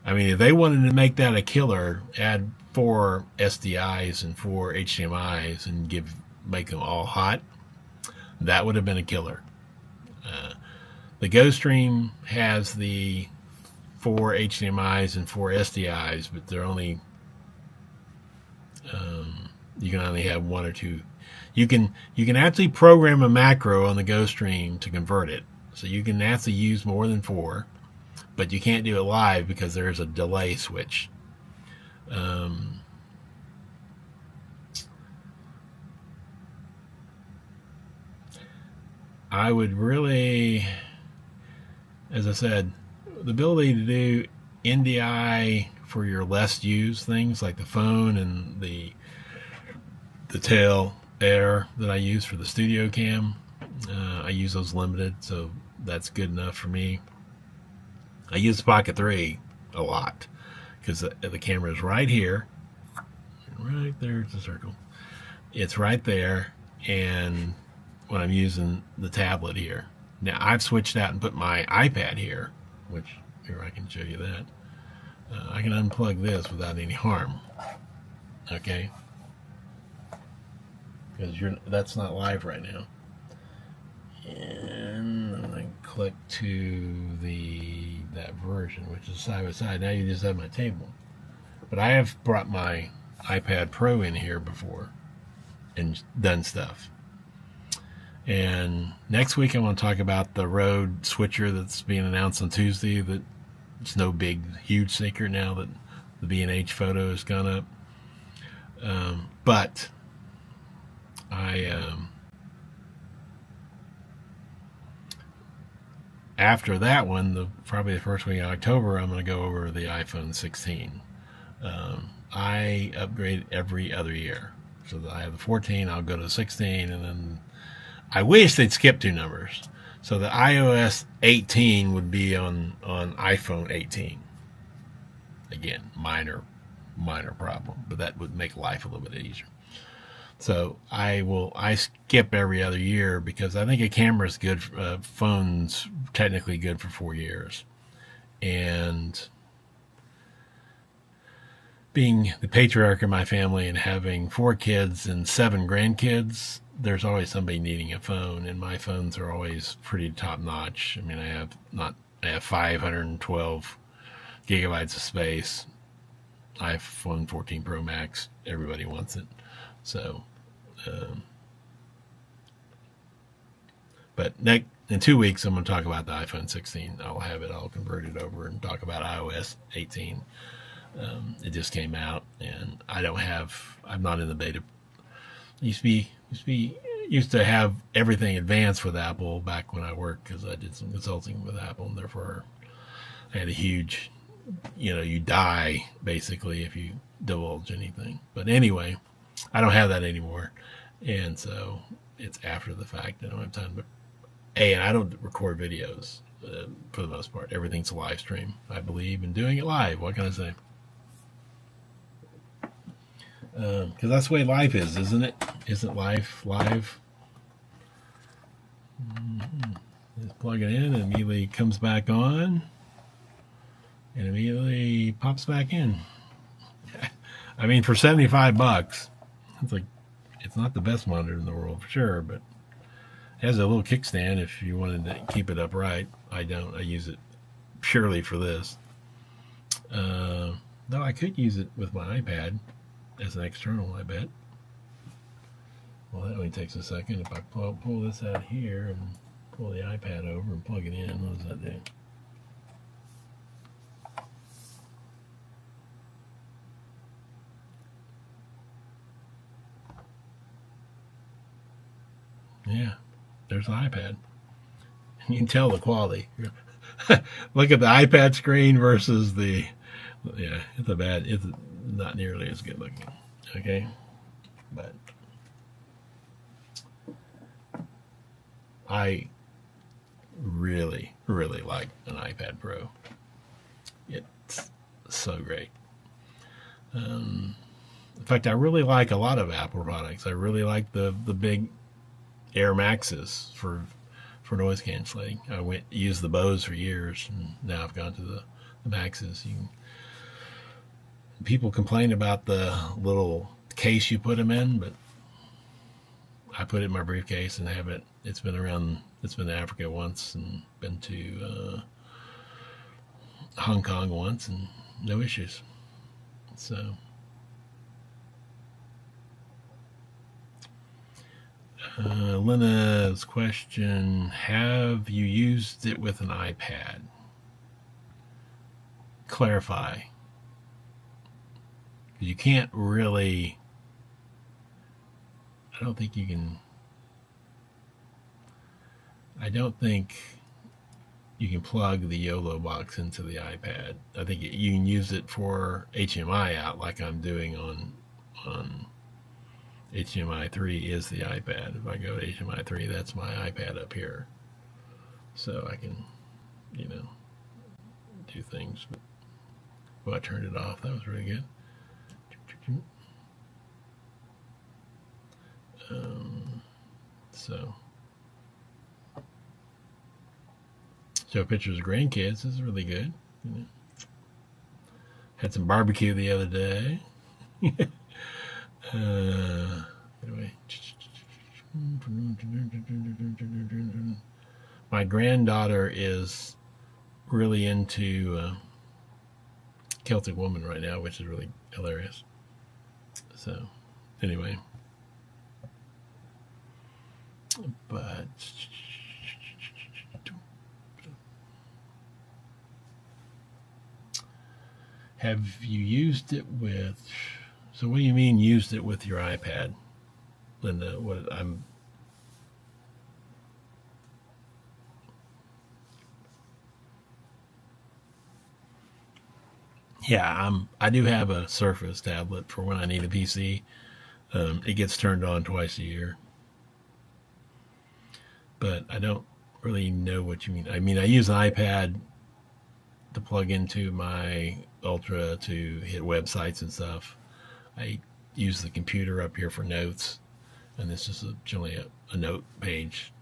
I mean, if they wanted to make that a killer, add 4 SDIs and 4 HDMIs and make them all hot, that would have been a killer. The GoStream has the 4 HDMIs and 4 SDIs, but they're only, you can only have 1 or 2. You can actually program a macro on the GoStream to convert it. So you can actually use more than 4, but you can't do it live because there's a delay switch. I would really, as I said, the ability to do NDI for your less used things like the phone and the tail air that I use for the studio cam. I use those limited, so that's good enough for me. I use the Pocket 3 a lot because the camera is right here. Right there's the circle. It's right there, and when I'm using the tablet here. Now I've switched out and put my iPad here, which here I can show you that. I can unplug this without any harm. Okay, because that's not live right now. And I click to that version, which is side by side. Now you just have my table. But I have brought my iPad Pro in here before and done stuff. And next week I want to talk about the Rode switcher that's being announced on Tuesday. That it's no big, huge secret now that the B&H photo has gone up. But after that one, probably the first week in October, I'm going to go over the iPhone 16. I upgrade every other year. So that I have the 14, I'll go to the 16, and then I wish they'd skip 2 numbers. So the iOS 18 would be on iPhone 18. Again, minor problem, but that would make life a little bit easier. So I skip every other year because I think a camera is good. Phone's technically good for 4 years, and being the patriarch of my family and having 4 kids and 7 grandkids, there's always somebody needing a phone, and my phones are always pretty top notch. I mean, I have 512 gigabytes of space. iPhone 14 Pro Max, everybody wants it. So, but in 2 weeks, I'm going to talk about the iPhone 16. I'll have it all converted over and talk about iOS 18. It just came out, and I'm not in the beta. Used to have everything advanced with Apple back when I worked, because I did some consulting with Apple, and therefore I had a huge, you die basically if you divulge anything. But anyway, I don't have that anymore, and so it's after the fact. I don't have time. And I don't record videos for the most part. Everything's a live stream. I believe in doing it live. What can I say? Because that's the way life is, isn't it? Isn't life live? Just plug it in, and immediately comes back on, and immediately pops back in. I mean, for $75, it's like, it's not the best monitor in the world for sure, but it has a little kickstand if you wanted to keep it upright. I don't. I use it purely for this. Though I could use it with my iPad as an external, I bet. Well, that only takes a second. If I pull this out here and pull the iPad over and plug it in, what does that do? Yeah, there's the iPad. And you can tell the quality. Look at the iPad screen versus the, yeah, it's not nearly as good looking. Okay, but I really, really like an iPad Pro. It's so great. In fact, I really like a lot of Apple products. I really like the big Air Maxes for noise canceling. I used the Bose for years, and now I've gone to the Maxes. People complain about the little case you put them in, but I put it in my briefcase and have it. It's been to Africa once and been to Hong Kong once, and no issues. So Lena's question, have you used it with an iPad? Clarify. You can't really, I don't think you can plug the YoloBox into the iPad. I think you can use it for HDMI out like I'm doing on HDMI 3 is the iPad. If I go to HDMI 3, that's my iPad up here. So I can, do things. But, I turned it off. That was really good. So, show pictures of grandkids. This is really good. Had some barbecue the other day. Anyway, my granddaughter is really into Celtic Woman right now, which is really hilarious. So, anyway, but have you used it with? So what do you mean used it with your iPad, Linda? I do have a Surface tablet for when I need a PC. It gets turned on twice a year. But I don't really know what you mean. I mean, I use an iPad to plug into my Ultra to hit websites and stuff. I use the computer up here for notes, and this is generally a note page.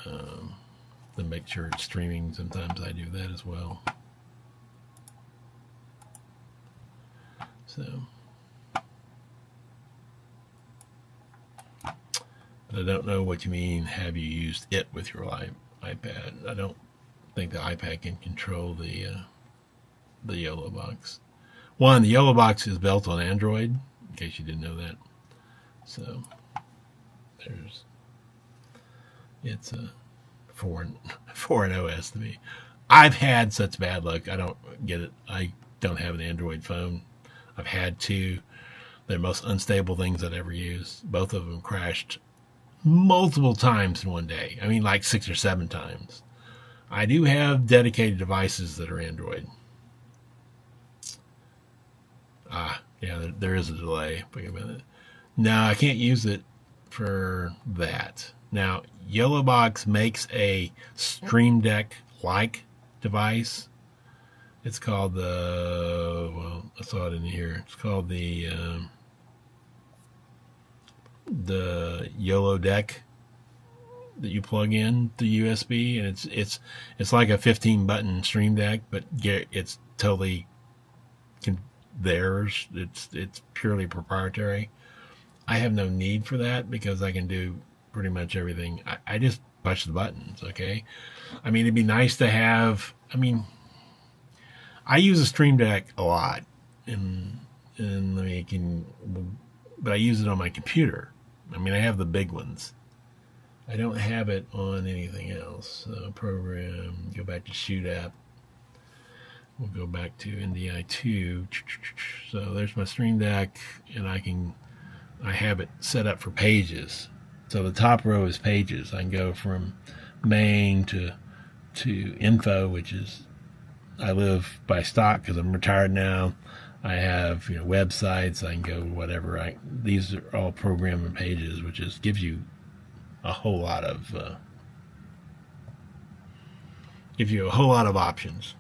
To make sure it's streaming, sometimes I do that as well. So, but I don't know what you mean, have you used it with your iPad? I don't think the iPad can control the YoloBox. One, the YoloBox is built on Android, in case you didn't know that. So, it's a foreign OS to me. I've had such bad luck. I don't get it. I don't have an Android phone. I've had two. They're the most unstable things I've ever used. Both of them crashed multiple times in one day. I mean, like 6 or 7 times. I do have dedicated devices that are Android. Yeah, there is a delay. Wait a minute. No, I can't use it for that. Now, YoloBox makes a Stream Deck-like device. It's called I saw it in here. It's called the YoloDeck that you plug in to USB, and it's like a 15-button Stream Deck, but it's totally theirs. It's purely proprietary. I have no need for that because I can do pretty much everything. I just push the buttons, okay? I mean, it'd be nice to have, I mean, I use a Stream Deck a lot, and but I use it on my computer. I mean, I have the big ones. I don't have it on anything else. Program, go back to Shoot App. We'll go back to NDI2. So there's my Stream Deck, and I have it set up for pages. So the top row is pages. I can go from main to info, which is, I live by stock because I'm retired now. I have websites. I can go whatever. These are all programming pages, which gives you a whole lot of options.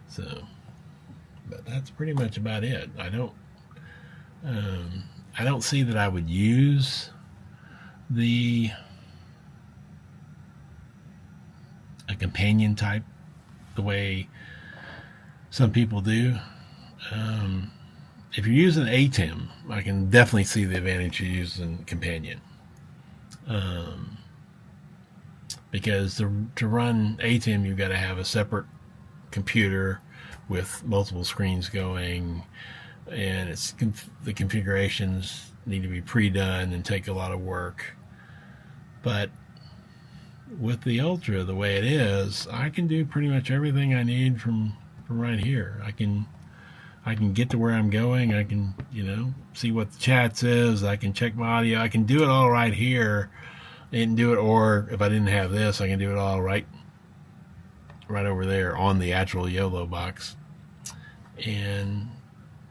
So, but that's pretty much about it. I don't see that I would use a companion type the way some people do. If you're using ATEM, I can definitely see the advantage of using companion. Because to run ATEM, you've got to have a separate computer with multiple screens going, and the configurations need to be pre-done and take a lot of work. But with the Ultra, the way it is, I can do pretty much everything I need from right here. I can get to where I'm going. I can, see what the chat says. I can check my audio. I can do it all right here and do it. Or if I didn't have this, I can do it all right over there on the actual YoloBox and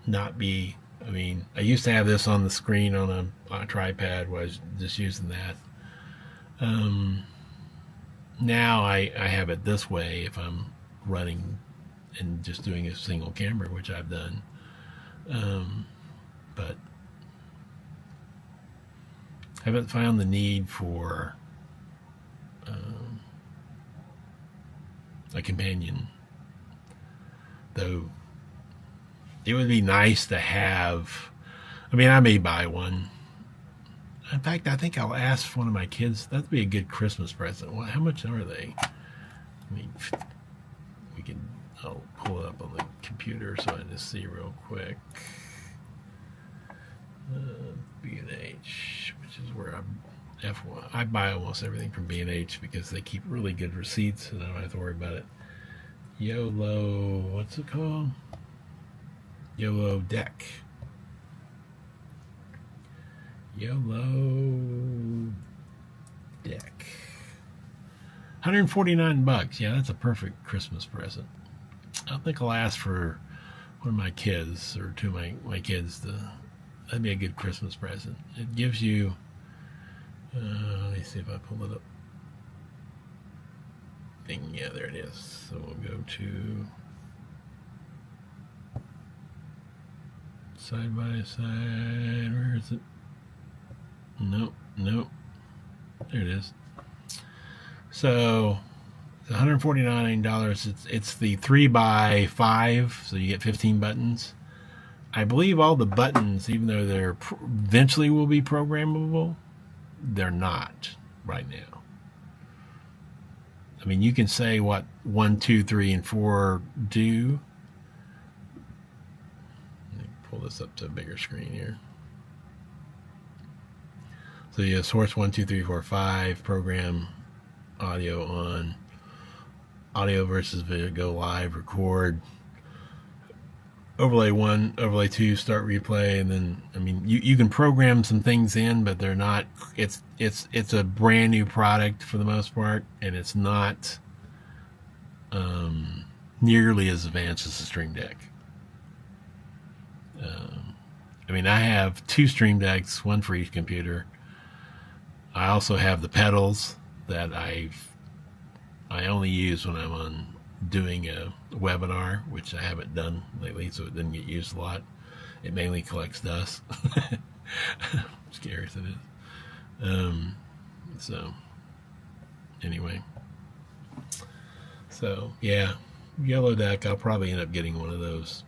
not be, I used to have this on the screen on a tripod where I was just using that. Now I have it this way if I'm running and just doing a single camera, which I've done. But haven't found the need for a companion, though it would be nice to have. I may buy one. In fact, I think I'll ask one of my kids. That'd be a good Christmas present. How much are they? I'll pull it up on the computer so I just see real quick. B&H, which is where I buy almost everything from B&H because they keep really good receipts and I don't have to worry about it. What's it called? YoloDeck. YoloDeck. $149. Yeah, that's a perfect Christmas present. I think I'll ask for one of my kids or two of my kids that'd be a good Christmas present. It gives you, let me see if I pull it up. Yeah, there it is. So we'll go to side by side. Where is it? Nope. There it is. So $149. It's the 3x5, so you get 15 buttons. I believe all the buttons, even though they're eventually will be programmable, they're not right now. You can say what 1, 2, 3, and 4 do. Let me pull this up to a bigger screen here. So you have source 1, 2, 3, 4, 5, program audio on, audio versus video, go live, record, overlay 1, overlay 2, start replay, and then you can program some things in, but they're not. It's a brand new product for the most part, and it's not nearly as advanced as the Stream Deck. I have 2 Stream Decks, one for each computer. I also have the pedals that I only use when I'm doing a webinar, which I haven't done lately, so it didn't get used a lot. It mainly collects dust. Scary as it is. So anyway, so yeah, Yellow deck. I'll probably end up getting one of those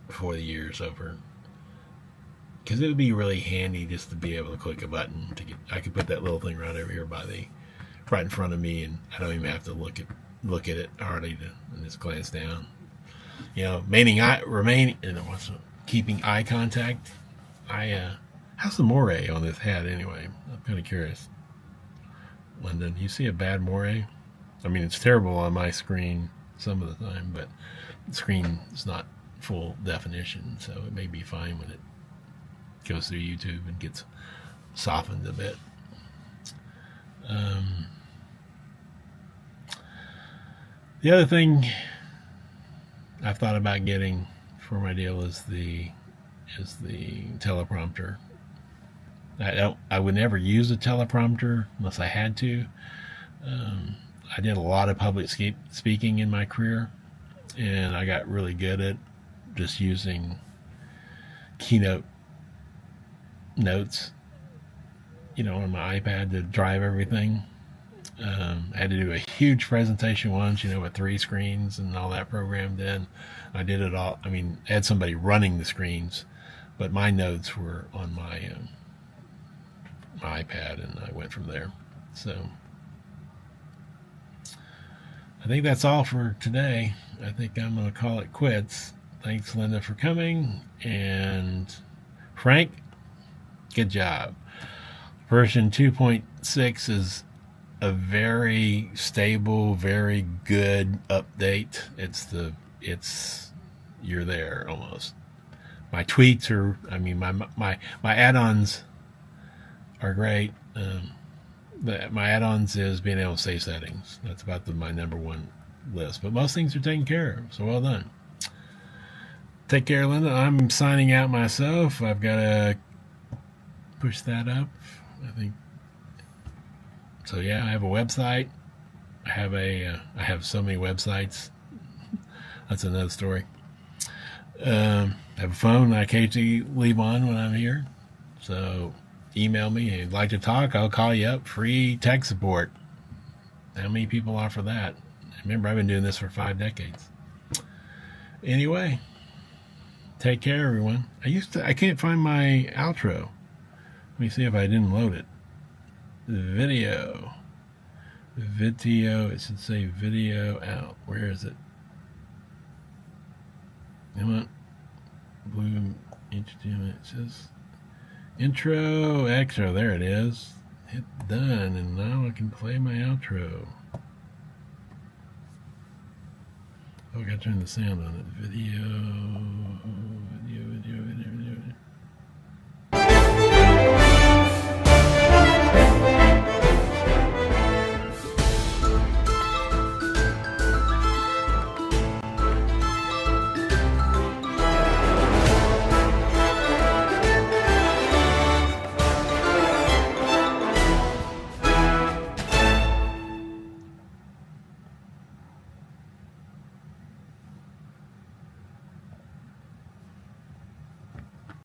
before the year's over, because it would be really handy just to be able to click a button to get. I could put that little thing right over here right in front of me, and I don't even have to look at it hardly and just glance down. You know, keeping eye contact. How's the moire on this hat anyway? I'm kind of curious. London, you see a bad moire? I mean, it's terrible on my screen some of the time, but the screen is not full definition, so it may be fine when it goes through YouTube and gets softened a bit. The other thing I've thought about getting for my deal is the teleprompter. I would never use a teleprompter unless I had to. I did a lot of public speaking in my career, and I got really good at just using keynote notes, you know, on my iPad to drive everything. I had to do a huge presentation once, you know, with 3 screens and all that programmed in. I did it all. I mean, I had somebody running the screens, but my notes were on my iPad, and I went from there. So I think that's all for today. I think I'm going to call it quits. Thanks, Linda, for coming. And Frank, good job. Version 2.6 is a very stable, very good update. You're there almost. My tweaks are, I mean, my add-ons are great. My add-ons is being able to save settings. That's about my number one list. But most things are taken care of, so well done. Take care, Linda. I'm signing out myself. I've got to push that up, I think. So yeah, I have a website. I have so many websites. That's another story. I have a phone I occasionally leave on when I'm here. So email me. If you'd like to talk, I'll call you up. Free tech support. How many people offer that? Remember, I've been doing this for 5 decades. Anyway, take care, everyone. I can't find my outro. Let me see if I didn't load it. Video. It should say video out. Where is it? Come on. Blue HTML. It says intro, extra. There it is. Hit done, and now I can play my outro. Oh, I gotta turn the sound on it. Video.